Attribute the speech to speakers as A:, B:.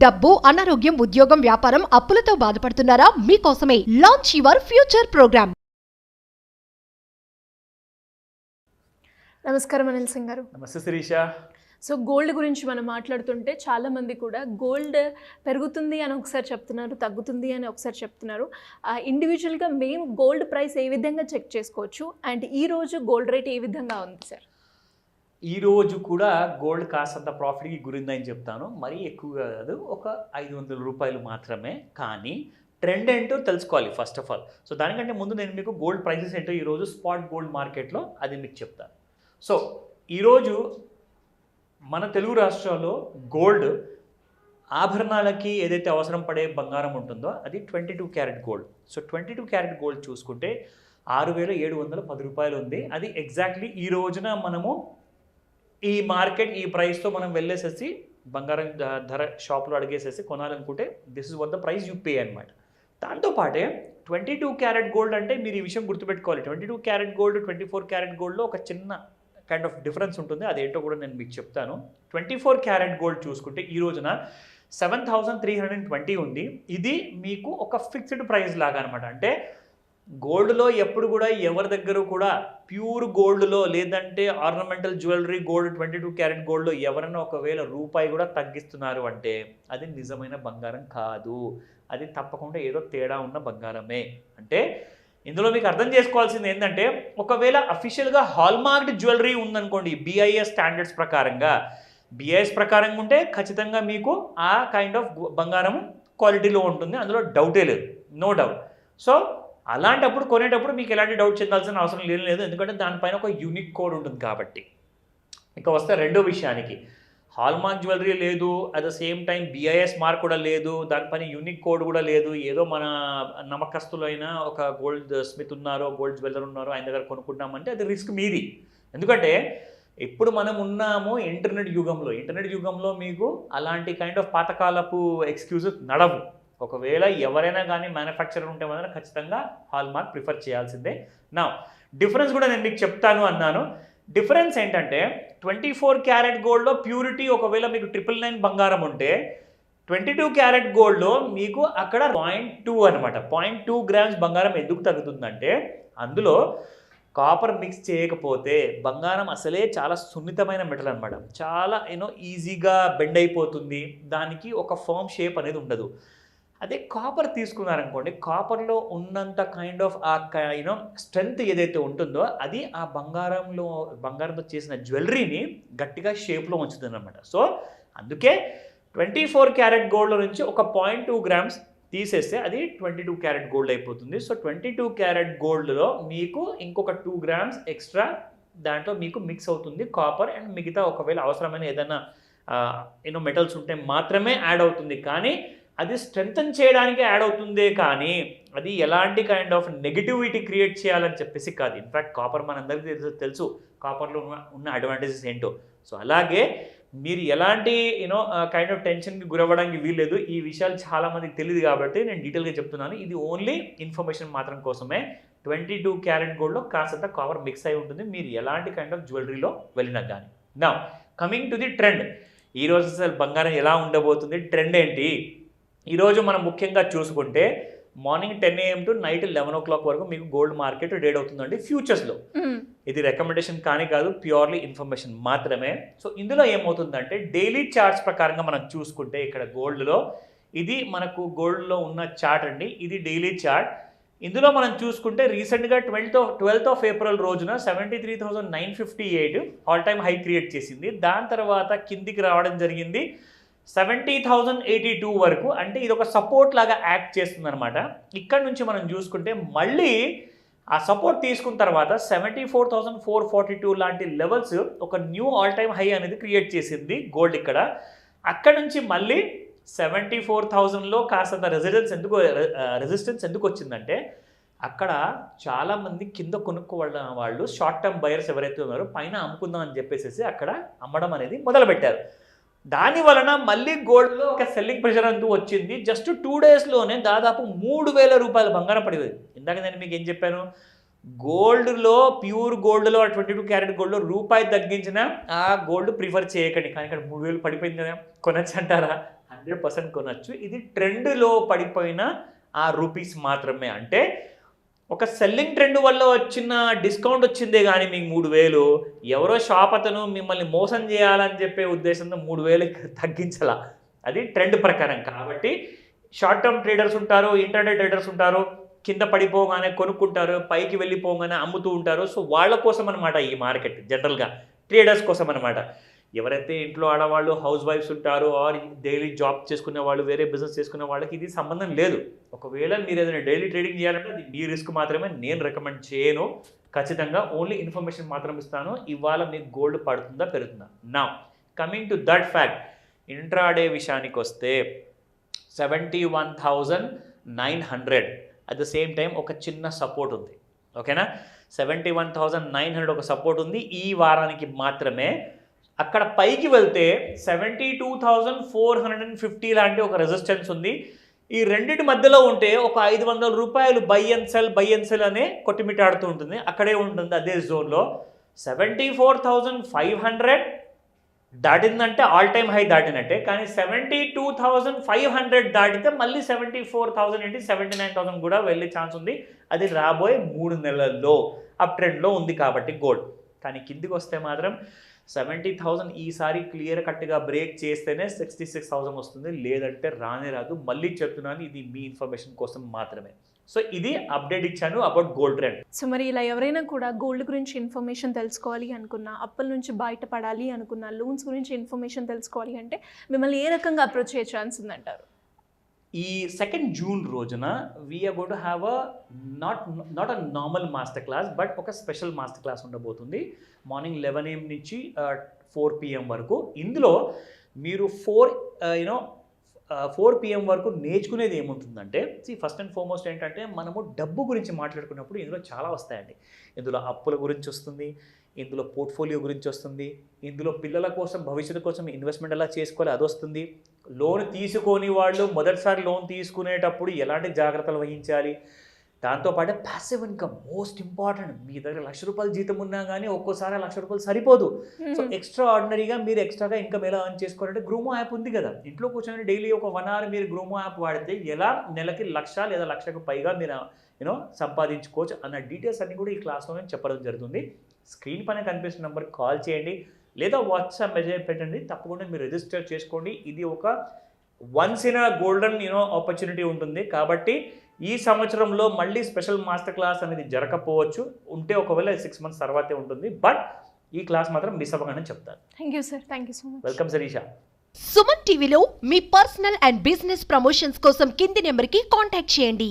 A: డబ్బు, అనారోగ్యం, ఉద్యోగం, వ్యాపారం, అప్పులతో బాధపడుతున్నారా? మీకోసమే లాంచ్ యువర్ ఫ్యూచర్ ప్రోగ్రామ్.
B: నమస్కారం అనిల్ సింగ్ గారు.
C: నమస్తే శిరీష.
B: సో గోల్డ్ గురించి మనం మాట్లాడుతుంటే చాలామంది కూడా గోల్డ్ పెరుగుతుంది అని ఒకసారి చెప్తున్నారు, తగ్గుతుంది అని ఒకసారి చెప్తున్నారు. ఇండివిజువల్గా మేము గోల్డ్ ప్రైస్ ఏ విధంగా చెక్ చేసుకోవచ్చు అండ్ ఈరోజు గోల్డ్ రేట్ ఏ విధంగా ఉంది సార్?
C: ఈరోజు కూడా గోల్డ్ కాస్తంత ప్రాఫిట్కి గురిందని చెప్తాను. మరీ ఎక్కువగా కాదు, ఒక 500 రూపాయలు మాత్రమే. కానీ ట్రెండ్ ఏంటో తెలుసుకోవాలి ఫస్ట్ ఆఫ్ ఆల్. సో దానికంటే ముందు నేను మీకు గోల్డ్ ప్రైసెస్ ఏంటో ఈరోజు స్పాట్ గోల్డ్ మార్కెట్లో అది మీకు చెప్తాను. సో ఈరోజు మన తెలుగు రాష్ట్రాల్లో గోల్డ్ ఆభరణాలకి ఏదైతే అవసరం పడే బంగారం ఉంటుందో అది 22 carat gold. So 22 carat gold చూసుకుంటే 6,710 రూపాయలు ఉంది. అది ఎగ్జాక్ట్లీ ఈ రోజున మనము ఈ మార్కెట్ ఈ ప్రైస్తో మనం వెళ్ళేసేసి బంగారం ధర షాప్లో అడిగేసేసి కొనాలనుకుంటే this is what the price you pay అనమాట. దాంతోపాటే 22 క్యారెట్ గోల్డ్ అంటే మీరు ఈ విషయం గుర్తుపెట్టుకోవాలి. 22 క్యారెట్ గోల్డ్ 24 క్యారెట్ గోల్డ్లో ఒక చిన్న కైండ్ ఆఫ్ డిఫరెన్స్ ఉంటుంది. అదేంటో కూడా నేను మీకు చెప్తాను. 24 క్యారెట్ గోల్డ్ చూసుకుంటే ఈ రోజున 7,320 ఉంది. ఇది మీకు ఒక ఫిక్స్డ్ ప్రైస్ లాగా అనమాట. అంటే గోల్డ్లో ఎప్పుడు కూడా ఎవరి దగ్గర కూడా ప్యూర్ గోల్డ్లో లేదంటే ఆర్నమెంటల్ జ్యువెలరీ గోల్డ్ 22 క్యారెట్ గోల్డ్లో ఎవరైనా ఒకవేళ రూపాయి కూడా తగ్గిస్తున్నారు అంటే అది నిజమైన బంగారం కాదు. అది తప్పకుండా ఏదో తేడా ఉన్న బంగారమే. అంటే ఇందులో మీకు అర్థం చేసుకోవాల్సింది ఏంటంటే ఒకవేళ అఫీషియల్గా హాల్మార్క్డ్ జ్యువెలరీ ఉందనుకోండి BIS స్టాండర్డ్స్ ప్రకారంగా, BIS ప్రకారంగా ఉంటే ఖచ్చితంగా మీకు ఆ కైండ్ ఆఫ్ బంగారం క్వాలిటీలో ఉంటుంది, అందులో డౌటే లేదు, నో డౌట్. సో అలాంటప్పుడు కొనేటప్పుడు మీకు ఎలాంటి డౌట్ చెందాల్సిన అవసరం లేదు, ఎందుకంటే దానిపైన ఒక యూనిక్ కోడ్ ఉంటుంది కాబట్టి. ఇక వస్తే రెండో విషయానికి, హాల్మార్క్ జ్యువెలరీ లేదు, at the same time BIS mark కూడా లేదు, దానిపైన యూనిక్ కోడ్ కూడా లేదు. ఏదో మన నమ్మకస్తులైన ఒక గోల్డ్ స్మిత్ ఉన్నారో గోల్డ్ జ్యువెలర్ ఉన్నారో ఆయన దగ్గర కొనుక్కుంటామంటే అది రిస్క్ మీది. ఎందుకంటే ఇప్పుడు మనం ఉన్నాము ఇంటర్నెట్ యుగంలో మీకు అలాంటి కైండ్ ఆఫ్ పాతకాలపు ఎక్స్క్యూజెస్ నడవు. ఒకవేళ ఎవరైనా కానీ మ్యానుఫ్యాక్చరర్ ఉంటే మాత్రం ఖచ్చితంగా హాల్మార్క్ ప్రిఫర్ చేయాల్సిందే. నా డిఫరెన్స్ కూడా నేను మీకు చెప్తాను అన్నాను. డిఫరెన్స్ ఏంటంటే 24 క్యారెట్ గోల్డ్లో ప్యూరిటీ ఒకవేళ మీకు 999 బంగారం ఉంటే 22 క్యారెట్ గోల్డ్లో మీకు అక్కడ 0.2 అనమాట. 0.2 గ్రామ్స్ బంగారం ఎందుకు తగ్గుతుందంటే అందులో కాపర్ మిక్స్ చేయకపోతే బంగారం అసలే చాలా సున్నితమైన మెటల్ అనమాట. చాలా ఈజీగా బెండ్ అయిపోతుంది, దానికి ఒక ఫర్మ్ షేప్ అనేది ఉండదు. అదే కాపర్ తీసుకున్నారనుకోండి, కాపర్లో ఉన్నంత కైండ్ ఆఫ్ ఆ స్ట్రెంగ్త్ ఏదైతే ఉంటుందో అది ఆ బంగారంతో చేసిన జ్యువెలరీని గట్టిగా షేప్లో ఉంచుతుంది అనమాట. సో అందుకే 24 క్యారెట్ గోల్డ్ నుంచి ఒక 0.2 గ్రామ్స్ తీసేస్తే అది 22 క్యారెట్ గోల్డ్ అయిపోతుంది. సో 22 క్యారెట్ గోల్డ్లో మీకు ఇంకొక 2 గ్రామ్స్ ఎక్స్ట్రా దాంట్లో మీకు మిక్స్ అవుతుంది కాపర్ అండ్ మిగతా ఒకవేళ అవసరమైన ఏదైనా మెటల్స్ ఉంటే మాత్రమే యాడ్ అవుతుంది. కానీ అది స్ట్రెంగ్తన్ చేయడానికి యాడ్ అవుతుందే కానీ అది ఎలాంటి కైండ్ ఆఫ్ నెగిటివిటీ క్రియేట్ చేయాలని చెప్పేసి కాదు. ఇన్ఫ్యాక్ట్ కాపర్ మనందరికీ తెలుసు కాపర్లో ఉన్న అడ్వాంటేజెస్ ఏంటో. సో అలాగే మీరు ఎలాంటి కైండ్ ఆఫ్ టెన్షన్కి గురవ్వడానికి వీల్లేదు. ఈ విషయాలు చాలామందికి తెలియదు కాబట్టి నేను డీటెయిల్గా చెప్తున్నాను. ఇది ఓన్లీ ఇన్ఫర్మేషన్ మాత్రం కోసమే. 22 క్యారెట్ గోల్డ్లో కాస్తంత కాపర్ మిక్స్ అయి ఉంటుంది మీరు ఎలాంటి కైండ్ ఆఫ్ జ్యువెలరీలో వెళ్ళినా కానీ. నా కమింగ్ టు ది ట్రెండ్, ఈరోజు అసలు బంగారం ఎలా ఉండబోతుంది, ట్రెండ్ ఏంటి? ఈరోజు మనం ముఖ్యంగా చూసుకుంటే morning 10 AM to night 11 o'clock వరకు మీకు గోల్డ్ మార్కెట్ ట్రేడ్ అవుతుందండి ఫ్యూచర్స్లో. ఇది రికమెండేషన్ కానీ కాదు, ప్యూర్లీ ఇన్ఫర్మేషన్ మాత్రమే. సో ఇందులో ఏమవుతుందంటే డైలీ చార్ట్స్ ప్రకారంగా మనం చూసుకుంటే ఇక్కడ గోల్డ్లో ఇది మనకు గోల్డ్లో ఉన్న చార్ట్ అండి, ఇది డైలీ చార్ట్. ఇందులో మనం చూసుకుంటే రీసెంట్గా 12th of April రోజున 73,958 ఆల్ టైమ్ హై క్రియేట్ చేసింది. దాని తర్వాత కిందికి రావడం జరిగింది 70,082 వరకు. అంటే ఇది ఒక సపోర్ట్ లాగా యాక్ట్ చేస్తుంది అనమాట. ఇక్కడ నుంచి మనం చూసుకుంటే మళ్ళీ ఆ సపోర్ట్ తీసుకున్న తర్వాత 74,442 లాంటి లెవెల్స్ ఒక న్యూ ఆల్ టైమ్ హై అనేది క్రియేట్ చేసింది గోల్డ్ ఇక్కడ. అక్కడ నుంచి మళ్ళీ 74,000లో కాస్తంత రెసిస్టెన్స్ ఎందుకు వచ్చిందంటే అక్కడ చాలామంది కింద కొనుక్కోవడం వాళ్ళు షార్ట్ టర్మ్ బయర్స్ ఎవరైతే ఉన్నారో పైన అమ్ముకుందాం అని చెప్పేసి అక్కడ అమ్మడం అనేది మొదలుపెట్టారు. దాని వలన మళ్ళీ గోల్డ్లో ఒక సెల్లింగ్ ప్రెషర్ అంటూ వచ్చింది. జస్ట్ 2 daysలోనే దాదాపు 3,000 రూపాయల బంగారం పడింది. ఇందాక నేను మీకు ఏం చెప్పాను, గోల్డ్లో ప్యూర్ గోల్డ్లో 22 క్యారెట్ గోల్డ్లో రూపాయి తగ్గించిన ఆ గోల్డ్ ప్రిఫర్ చేయకండి. కానీ ఇక్కడ 3,000 పడిపోయింది కదా, కొనొచ్చు అంటారా? 100% కొనొచ్చు. ఇది ట్రెండ్లో పడిపోయిన ఆ రూపీస్ మాత్రమే. అంటే ఒక సెల్లింగ్ ట్రెండ్ వల్ల వచ్చిన డిస్కౌంట్ వచ్చిందే కానీ మీకు 3,000 ఎవరో షాప్ అతను మిమ్మల్ని మోసం చేయాలని చెప్పే ఉద్దేశంతో 3,000 తగ్గించాల, అది ట్రెండ్ ప్రకారం. కాబట్టి షార్ట్ టర్మ్ ట్రేడర్స్ ఉంటారు, ఇంటర్డే ట్రేడర్స్ ఉంటారు, కింద పడిపోగానే కొనుక్కుంటారు, పైకి వెళ్ళిపోగానే అమ్ముతూ ఉంటారు. సో వాళ్ళ కోసం అనమాట ఈ మార్కెట్, జనరల్గా ట్రేడర్స్ కోసం అనమాట. ఎవరైతే ఇంట్లో ఆడవాళ్ళు హౌస్ వైఫ్స్ ఉంటారో ఆర్ డైలీ జాబ్ చేసుకునే వాళ్ళు, వేరే బిజినెస్ చేసుకునే వాళ్ళకి ఇది సంబంధం లేదు. ఒకవేళ మీరు ఏదైనా డైలీ ట్రేడింగ్ చేయాలంటే అది మీ రిస్క్ మాత్రమే, నేను రికమెండ్ చేయను. ఖచ్చితంగా ఓన్లీ ఇన్ఫర్మేషన్ మాత్రం ఇస్తాను. ఇవాళ మీకు గోల్డ్ పడుతుందా పెరుగుతుందా. నా coming to that fact, intraday విషయానికి వస్తే 71,900 అట్ ద సేమ్ టైం ఒక చిన్న సపోర్ట్ ఉంది. ఓకేనా, 71,900 ఒక సపోర్ట్ ఉంది ఈ వారానికి మాత్రమే. అక్కడ పైకి వెళ్తే 72,450 లాంటి ఒక రెసిస్టెన్స్ ఉంది. ఈ రెండింటి మధ్యలో ఉంటే ఒక 500 రూపాయలు బై అండ్ సెల్ అనే కొట్టిమిట్టాడుతూ ఉంటుంది, అక్కడే ఉంటుంది అదే జోన్లో. 74,500 దాటిందంటే ఆల్ టైమ్ హై దాటినట్టే. కానీ 72,500 దాటితే మళ్ళీ 74,000 ఏంటి 79,000 కూడా వెళ్ళే ఛాన్స్ ఉంది. అది రాబోయే 3 నెలల్లో అప్ ట్రెండ్లో ఉంది కాబట్టి గోల్డ్. కానీ కిందికి వస్తే మాత్రం 70,000 ఈసారి క్లియర్ కట్గా బ్రేక్ చేస్తేనే 66,000 వస్తుంది, లేదంటే రానే రాదు. మళ్ళీ చెప్తున్నాను, ఇది మీ ఇన్ఫర్మేషన్ కోసం మాత్రమే. సో ఇది అప్డేట్ ఇచ్చాను అబౌట్ గోల్డ్ ట్రెండ్.
B: సో మరి ఇలా ఎవరైనా కూడా గోల్డ్ గురించి ఇన్ఫర్మేషన్ తెలుసుకోవాలి అనుకున్నా, అప్పుల నుంచి బయటపడాలి అనుకున్నా, లోన్స్ గురించి ఇన్ఫర్మేషన్ తెలుసుకోవాలి అంటే మిమ్మల్ని ఏ రకంగా అప్రోచ్ చేయ ఛాన్స్ ఉందంటారు?
C: ఈ 2nd జూన్ రోజున we are going to have a not a normal master class, but ఒక స్పెషల్ మాస్టర్ క్లాస్ ఉండబోతుంది. మార్నింగ్ 11 AM నుంచి 4 PM వరకు. ఇందులో మీరు 4 PM వరకు నేర్చుకునేది ఏముంటుందంటే, ఫస్ట్ అండ్ ఫార్మోస్ట్ ఏంటంటే మనము డబ్బు గురించి మాట్లాడుకున్నప్పుడు ఇందులో చాలా వస్తాయండి. ఇందులో అప్పుల గురించి వస్తుంది, ఇందులో పోర్ట్ఫోలియో గురించి వస్తుంది, ఇందులో పిల్లల కోసం భవిష్యత్తు కోసం ఇన్వెస్ట్మెంట్ ఎలా చేసుకోవాలి అది వస్తుంది. లోన్ తీసుకొని వాళ్ళు మొదటిసారి లోన్ తీసుకునేటప్పుడు ఎలాంటి జాగ్రత్తలు వహించాలి, దాంతోపాటు ప్యాసివ్ ఇన్కమ్ మోస్ట్ ఇంపార్టెంట్. మీ దగ్గర ₹1,00,000 జీతం ఉన్నా కానీ ఒక్కోసారి ₹1,00,000 సరిపోదు. సో ఎక్స్ట్రా ఆర్డినరీగా మీరు ఎక్స్ట్రాగా ఇన్కమ్ ఎలా అర్న్ చేసుకోవాలంటే గ్రూమో యాప్ ఉంది కదా, ఇంట్లో కూర్చొని డైలీ ఒక 1 hour మీరు గ్రూమో యాప్ వాడితే ఎలా నెలకి 1,00,000 లేదా 1,00,000కు పైగా మీరు సంపాదించుకోవచ్చు అన్న డీటెయిల్స్ అన్ని కూడా ఈ క్లాస్లో నేను చెప్పడం జరుగుతుంది. స్క్రీన్ పైన కనిపిస్తున్న నెంబర్కి కాల్ చేయండి లేదా వాట్సాప్ మెసేజ్ పెట్టండి, తప్పకుండా మీరు రిజిస్టర్ చేసుకోండి. ఇది ఒక once in a golden opportunity ఉంటుంది. కాబట్టి ఈ సంవత్సరంలో మళ్ళీ స్పెషల్ మాస్టర్ క్లాస్ అనేది జరగకపోవచ్చు, ఉంటే ఒకవేళ 6 months తర్వాతే ఉంటుంది. బట్ ఈ క్లాస్ మాత్రం మిస్ అవ్వగానే చెప్తాను.
B: Thank you sir, thank you so much.
C: Welcome Sharisha.
A: Suman టీవీలో మీ పర్సనల్ అండ్ బిజినెస్ ప్రమోషన్స్ కోసం కింది నెంబర్కి కాంటాక్ట్ చేయండి.